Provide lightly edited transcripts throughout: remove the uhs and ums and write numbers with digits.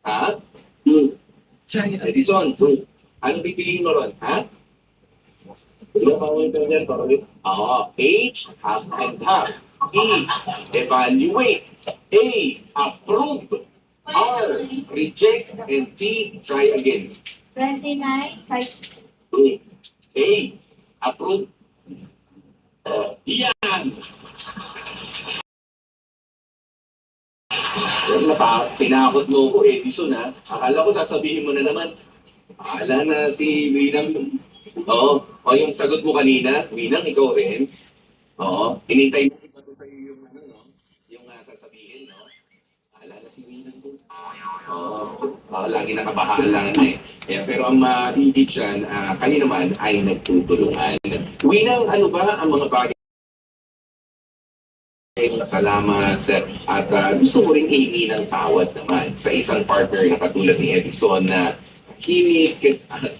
Ha? Edison, ano pipiliin mo ron? Ha? H, half and half. E, evaluate. A, approve. R, reject. And T, try again. 29, 5. A, approve. Yan! Tinakot mo ko, Edison, ha? Akala ko sasabihin mo na naman. Akala na si Winang. Oo. O yung sagot mo kanina, Winang, ikaw rin. Oo. Hinintay mo ba sa'yo yung ano, no? Yung sasabihin, no? Akala na si Winang ko. Oo. Lagi nakabahaan lang na eh. Pero ang mahigit dyan, kayo naman ay nagtutulungan. Winang, ano ba ang mga bagay? Salamat at gusto mo rin hihingi ng tawad naman sa isang partner na katulad ni Edison na himik at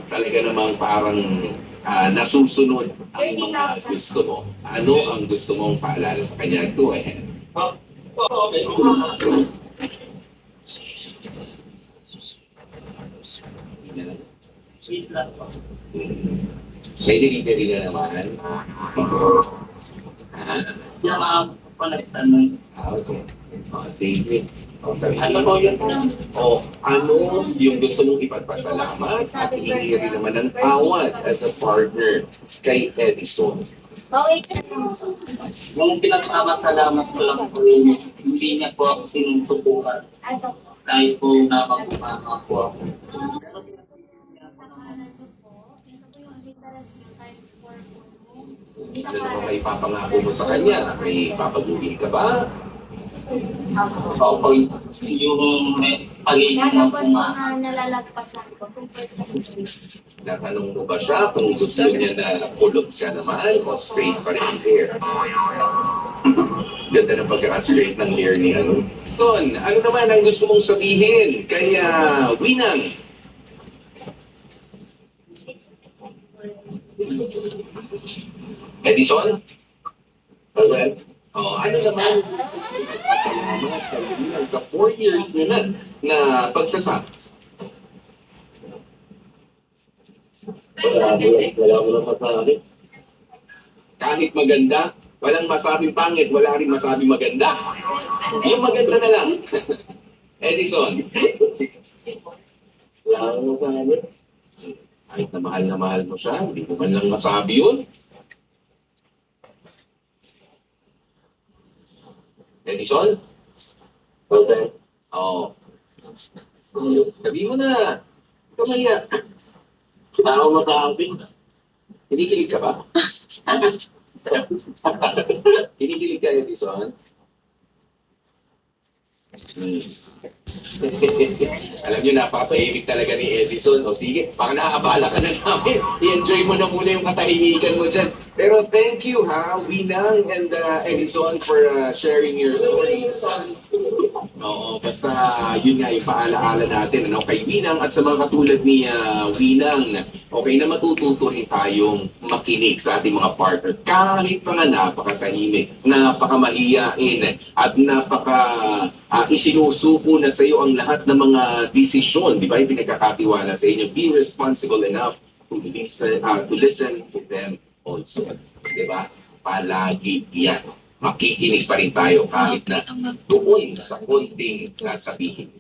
talaga namang parang nasusunod ang mga gusto mo. Ano ang gusto mong paalala sa kanya? Go ahead. May delivery na naman. Yung connectan mo. Okay. Sige. Ano po yun? Ano yung gusto mong ipagpasalamat at hihingi rin naman ng tawad as a partner kay Edison? Wait. Yung pinagpapasalamat ko lang po, hindi niya po ako sinusubukan. Ano po? Dahil po nakapumama po ako. Ano naman may papangako mo sa kanya? May papagugil ka ba? Ako po yung pag-iisip Kaya na po po nga. nalalagpasan ko, 2%. Natanong mo ba siya kung gusto niya na kulog ka naman o straight pa rin ang hair? Ganda ng pagkaka-straight ng hair ni ano. Ton, ano naman ang gusto mong sabihin? Kaya, Winang. Edison? Well, ano naman? Salamat kay Winang sa 4 years nyo na pagsasama. Wala mo lang masabi. Kahit maganda, walang masabing pangit, wala rin masabing maganda. Yung maganda na lang. Edison. Wala mo masabi. Kahit na mahal mo siya, hindi mo man lang masabi yun. Edison? Okay. Oo. Sabi mo na. Kamaya. Wala mo masabi. Kinikilig ka ba? Kinikilig ka, Edison? Alam niyo, napapahimik talaga ni Edison. O sige, baka nakakabala ka na namin. I-enjoy mo na muna yung katahimikan mo dyan. Pero thank you ha, Winang and Edison for sharing your stories. Oo, basta yun nga yung paalaala natin ano, kay Winang at sa mga katulad ni Winang. Okay na matututo rin tayong makinig sa ating mga partner. Kahit pa nga napakatahimik, napakamahiyain at isinusuko na sa iyo ang lahat ng mga desisyon, di ba? Yung pinagkakatiwala sa inyo. Be responsible enough to listen to them also. Di ba? Palagi yan. Makikinig pa rin tayo kahit na doon sa konting sasabihin.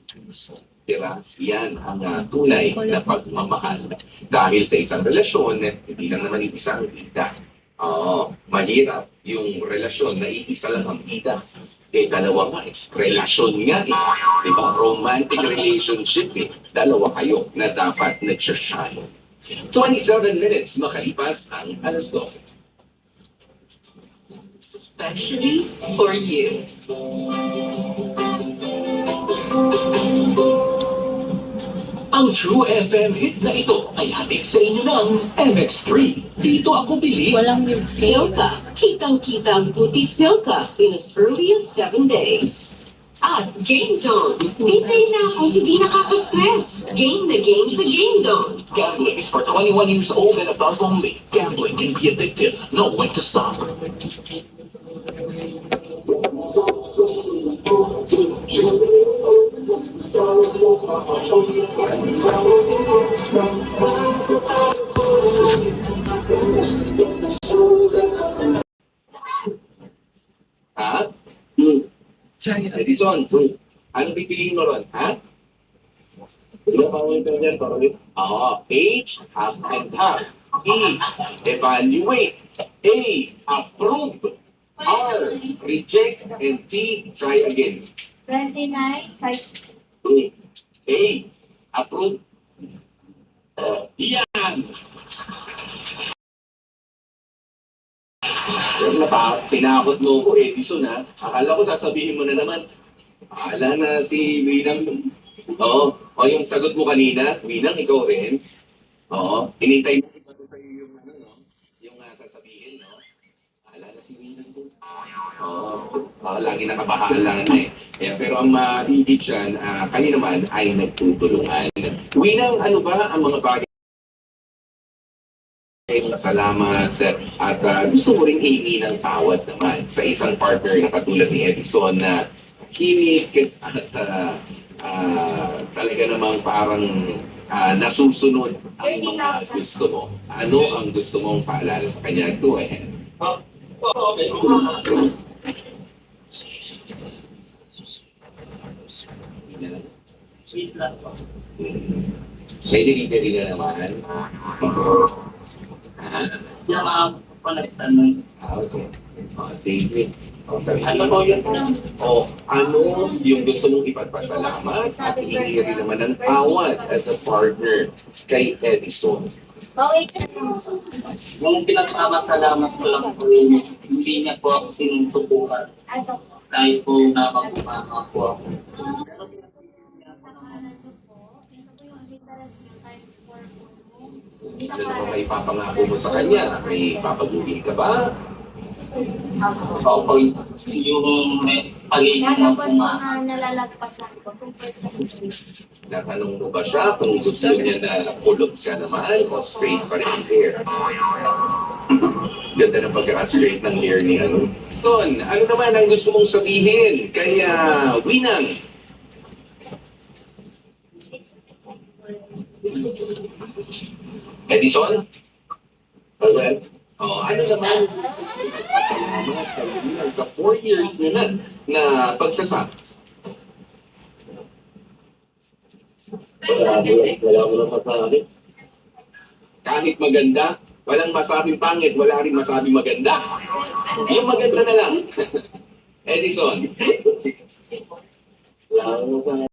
Di ba? Yan ang tunay na pagmamahal. Dahil sa isang relasyon, hindi lang naman isa ang bida. Mahirap yung relasyon na iisa lang ang bida. Dalawa nga eh. Relasyon nga eh. Diba? Romantic relationship eh. Dalawa kayo na dapat nagsashine. 27 minutes makalipas ang alas 12. Especially for you. Ang True FM hit na ito ay hatid sa inyo ng MX3. Dito ako bili. Walang milk Silka. Kitang-kita ang Puti Silka in as early as 7 days. At Game Zone. Bibay na ako si di nakaka-stress. Game na game sa Game Zone. Gambling is for 21 years old and above only. Gambling can be addictive. Know when to stop. Ha? Edison, ano pipiliin mo ron? Ha? Oo. H, half and half. E, evaluate. A, approve. R, reject. And T, try again. 29, 560. A, approve. Yan! Tinakot mo ko, Edison, ha? Akala ko sasabihin mo na naman. Akala na si Winang. Oo. O yung sagot mo kanina, Winang, ikaw rin. Oo. Hinintay mo ba ito sa'yo yung ano, no? Yung sasabihin, no? Akala na si Winang ko. Oo. Lagi nakabahala na eh. Kaya, pero ang mahigit dyan, kayo naman ay nagtutulungan. Winang, ano ba ang mga bagay? Salamat at gusto mo rin ihingi ng tawad naman sa isang partner na katulad ni Edison na himik at talaga namang parang nasusunod ang mga gusto mo. Ano ang gusto mong paalala sa kanya? Go ahead. Okay. Sweet lang po. May delivery na naman. Yung mga po nagtanong. Okay. Save it. Ano po yun? Ano yung gusto mong ipagpasalamat at hihingi rin naman ng tawad as a partner kay Edison? Baway ka. Yung pinagmamasalamat ko lang po yun, hindi niya po ako sinusubukan. Ano po? Dahil po napagumama po ako. Pero Pangalan ko po. Ito po yung literas niyo times 4 po. Ano ba may papangako mo sa kanya? May papaguhin ka ba? ako po yung pag-iisip Kaya ng po pumasa. mga nalalagpasan ko kung percentage. Natanong mo ba siya kung gusto niya na pulot ka naman o straight pa rin ang hair? Ganda ng pagkaka-straight ng hair ni ano. Ton, ano naman ang gusto mong sabihin? Kaya, Winang, Edison? Alright. Ano naman? Salamat kay Winang sa 4 years na pagsasama. Wala ko lang masabi. Kahit maganda, walang masabing pangit, wala rin masabing maganda. Yung maganda na lang. Edison. Wala ko masabi.